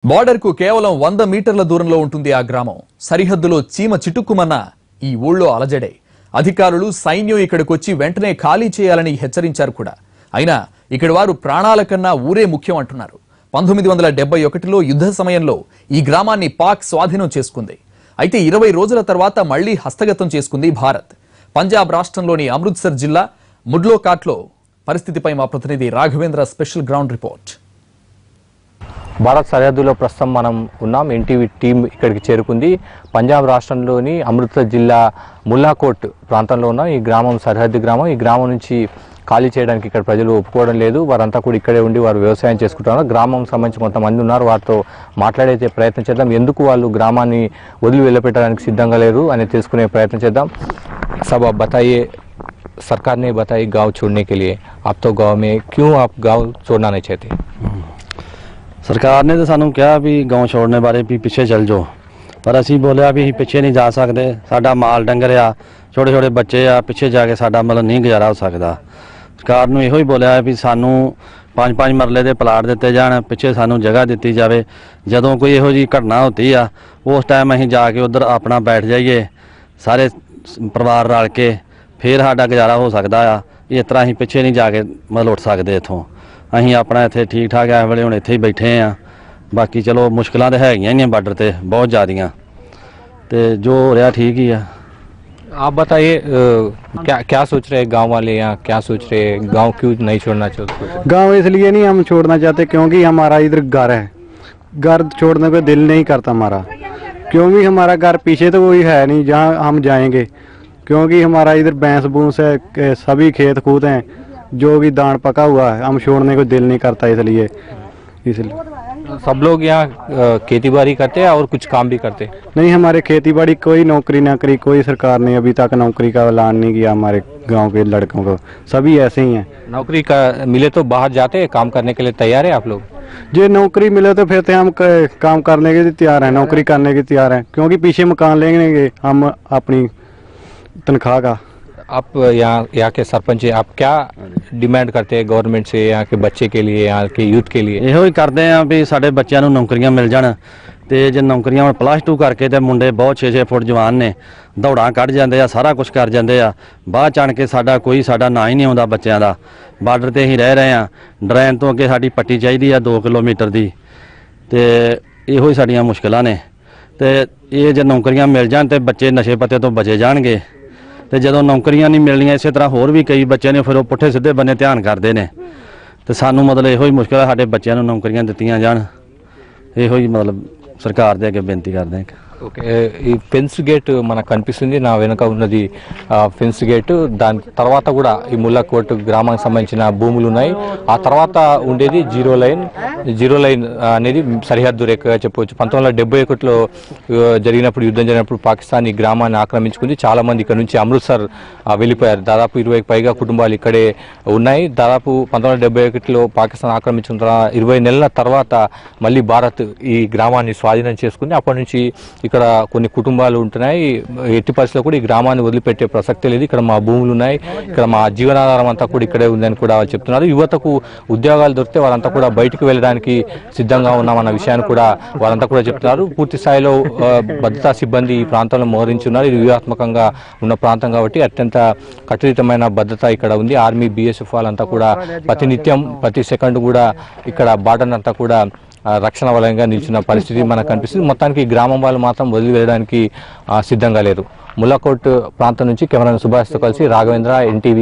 Border కు కేవలం 100 మీటర్ల దూరంలో ఉంటుంది ఆ గ్రామం. సరిహద్దులో చీమ చిటుక్కుమన్న ఈ ఊళ్ళో అలజడే. అధికారులు సైన్యం ఇక్కడికొచ్చి వెంటనే ఖాళీ చేయాలని హెచ్చరించారు కూడా. అయినా ఇక్కడ వారు ప్రాణాల కన్నా ఊరే ముఖ్యం అంటున్నారు. 1971లో యుద్ధ సమయంలో ఈ గ్రామాన్ని పాక్ స్వాధీనం చేసుకుంది. అయితే 20 రోజుల తర్వాత మళ్లీ హస్తగతం చేసుకుంది భారత్. పంజాబ్ రాష్ట్రంలోని అమృత్సర్ జిల్లా ముడ్లోకాట్లో పరిస్థితిపై మా ప్రతినిధి Raghavendra special ground report. Bharat సరిహద్దులో ప్రస్తుతం మనం ఉన్నాం. ఎన్టీవీ టీం ఇక్కడికి చేరుకుంది. పంజాబ్ రాష్ట్రంలోని అమృత్సర్ జిల్లా ముల్లాకోట్ ప్రాంతంలో ఉన్న ఈ గ్రామం సరిహద్దు గ్రామం. ఈ గ్రామం నుంచి ఖాళీ చేయడానికి ఇక్కడ ప్రజలు ఒప్పుకోవడం లేదు. వారంతా కూడా ఇక్కడే ఉండి వారు వ్యవసాయం చేసుకుంటున్నారు. గ్రామం సంబంధించి కొంతమంది ఉన్నారు, వారితో మాట్లాడే ప్రయత్నం చేద్దాం. ఎందుకు వాళ్ళు గ్రామాన్ని వదిలి వెళ్ళపెట్టడానికి సిద్ధంగా లేరు అనేది తెలుసుకునే ప్రయత్నం చేద్దాం. सब आप बताइए, सरकार ने बताई गांव छोड़ने के लिए, आप तो गांव में क्यों आप गांव छोड़ना नहीं चाहते? सरकार ने तो सानू कहा भी गांव छोड़ने बारे भी पीछे चल जाओ, पर असी बोलिया भी पीछे नहीं जा सकते। साडा माल डंगर आ, छोटे छोटे बच्चे आ, पीछे जाके साडा मतलब नहीं गुजारा हो सकता। सरकार ने यो ही बोलिया भी सानू 5-5 मरले के प्लाट दिते जान, पिछे सानू जगह दी जाए। जदों कोई इहो जी घटना होती आ उस टाइम असीं जाके उधर अपना बैठ जाइए, सारे परिवार रल के, फिर साडा गुजारा हो सकता आ। इस तरह असीं पिछे नहीं जाके मतलब उठ सकते इत्थों। असीं अपना इत्थे ठीक ठाक इस वेले हुण इत्थे ही बैठे हैं। बाकी चलो मुश्किलां तो हैगियां ही बार्डर ते बहुत ज़्यादियां, ते जो हो रहा ठीक ही है। आप बताइए क्या क्या सोच रहे गांव वाले, यहाँ क्या सोच रहे, गांव क्यों नहीं छोड़ना चाहते? गांव इसलिए नहीं हम छोड़ना चाहते क्योंकि हमारा इधर घर है, घर छोड़ने को दिल नहीं करता हमारा, क्योंकि हमारा घर पीछे तो कोई है नहीं जहाँ हम जाएंगे, क्योंकि हमारा इधर भैंस भूंस है, सभी खेत कूद हैं, जो भी दान पका हुआ है, हम छोड़ने को दिल नहीं करता। इसलिए सब लोग यहाँ खेती बाड़ी करते हैं और कुछ काम भी करते हैं? नहीं, हमारे खेती बाड़ी कोई नौकरी ना करी, कोई सरकार ने अभी तक नौकरी का ऐलान नहीं किया हमारे गांव के लड़कों को, सभी ऐसे ही हैं। नौकरी का मिले तो बाहर जाते हैं, काम करने के लिए तैयार है आप लोग? जो नौकरी मिले तो फिर हम काम करने के लिए तैयार हैं, नौकरी करने के तैयार हैं, क्योंकि पीछे मकान लेंगे हम अपनी तनख्वाह का। आप यहाँ के सरपंच हैं, आप क्या डिमांड करते हैं गवर्नमेंट से, यहाँ के बच्चे के लिए, यहाँ के यूथ के लिए? ਇਹੋ ਹੀ ਕਰਦੇ ਆ ਵੀ ਸਾਡੇ ਬੱਚਿਆਂ ਨੂੰ ਨੌਕਰੀਆਂ ਮਿਲ ਜਾਣ, ਤੇ ਜੇ ਨੌਕਰੀਆਂ ਹੁਣ +2 ਕਰਕੇ ਤੇ ਮੁੰਡੇ ਬਹੁਤ 6-6 ਫੁੱਟ ਜਵਾਨ ਨੇ, ਦੌੜਾਂ ਕੱਢ ਜਾਂਦੇ ਆ, ਸਾਰਾ ਕੁਝ ਕਰ ਜਾਂਦੇ ਆ, ਬਾਅਦ ਚਣ ਕੇ ਸਾਡਾ ਨਾਂ ਹੀ ਨਹੀਂ ਆਉਂਦਾ ਬੱਚਿਆਂ ਦਾ। ਬਾਰਡਰ ਤੇ ਅਸੀਂ ਰਹਿ ਰਹੇ ਆ, ਡਰੈਨ ਤੋਂ ਅੱਗੇ ਸਾਡੀ ਪੱਟੀ ਚਾਹੀਦੀ ਆ 2 ਕਿਲੋਮੀਟਰ ਦੀ, ਤੇ ਇਹੋ ਹੀ ਸਾਡੀਆਂ ਮੁਸ਼ਕਲਾਂ ਨੇ। ਤੇ ਇਹ ਜੇ ਨੌਕਰੀਆਂ ਮਿਲ ਜਾਣ ਤੇ ਬੱਚੇ ਨਸ਼ੇ ਪੱਤੇ ਤੋਂ ਬਚੇ ਜਾਣਗੇ, ਤੇ ਜਦੋਂ ਨੌਕਰੀਆਂ ਨਹੀਂ ਮਿਲਣੀਆਂ ਇਸੇ ਤਰ੍ਹਾਂ ਹੋਰ ਵੀ ਕਈ ਬੱਚੇ ਨੇ ਫਿਰ ਉਹ ਪੁੱਠੇ ਸਿੱਧੇ ਬੰਨੇ ਧਿਆਨ ਕਰਦੇ ਨੇ, ਤੇ ਸਾਨੂੰ ਮਤਲਬ ਇਹੋ ਹੀ ਮੁਸ਼ਕਲ ਹੈ ਸਾਡੇ ਬੱਚਿਆਂ ਨੂੰ నౌకਰੀਆਂ ਦਿੱਤੀਆਂ ਜਾਣ। ਇਹੋ ਹੀ మతలబ్ सरकार ਦੇ ਅੱਗੇ బేనతి ਕਰਦੇ ਹਾਂ। ఓకే, ఈ ఫెన్స్ గేట్ మనకు కనిపిస్తుంది, నా వెనుక ఉన్నది ఫెన్స్ గేట్. దాని తర్వాత కూడా ఈ ముల్లాకోట్ గ్రామానికి సంబంధించిన భూములు ఉన్నాయి. ఆ తర్వాత ఉండేది జీరో లైన్ అనేది సరిహద్దు రేఖగా చెప్పవచ్చు. 1971లో జరిగినప్పుడు యుద్ధం జరిగినప్పుడు పాకిస్తాన్ ఈ గ్రామాన్ని ఆక్రమించుకుంది. చాలా మంది ఇక్కడ నుంచి అమృత్సర్ వెళ్ళిపోయారు. దాదాపు 20కి పైగా కుటుంబాలు ఇక్కడే ఉన్నాయి. దాదాపు 1971లో పాకిస్తాన్ ఆక్రమించుకున్న 20 నెలల తర్వాత మళ్ళీ భారత్ ఈ గ్రామాన్ని స్వాధీనం చేసుకుంది. అప్పటి నుంచి ఇక్కడ కొన్ని కుటుంబాలు ఉంటున్నాయి. ఎట్టి పరిస్థితుల్లో కూడా ఈ గ్రామాన్ని వదిలిపెట్టే ప్రసక్తే లేదు. ఇక్కడ మా భూములు ఉన్నాయి, ఇక్కడ మా జీవనాధారం అంతా కూడా ఇక్కడే ఉందని కూడా వాళ్ళు చెప్తున్నారు. యువతకు ఉద్యోగాలు దొరికితే వారంతా కూడా బయటకు వెళ్ళడానికి సిద్ధంగా ఉన్నామన్న విషయాన్ని కూడా వారంతా కూడా చెప్తున్నారు. పూర్తి స్థాయిలో భద్రతా సిబ్బంది ఈ ప్రాంతంలో మోహరించున్నారు. ఇది వ్యూహాత్మకంగా ఉన్న ప్రాంతం కాబట్టి అత్యంత కఠినమైన భద్రత ఇక్కడ ఉంది. ఆర్మీ, BSF వాళ్ళంతా కూడా ప్రతినిత్యం ప్రతి సెకండ్ కూడా ఇక్కడ బార్డర్ అంతా కూడా రక్షణ వలయంగా నిలిచిన పరిస్థితి మనకు కనిపిస్తుంది. మొత్తానికి గ్రామం వాళ్ళు మాత్రం వదిలి వెళ్ళడానికి సిద్ధంగా లేరు. ముల్లాకోట్ ప్రాంతం నుంచి కెమెరా సుభాష్తో కలిసి రాఘవేంద్ర, NTV.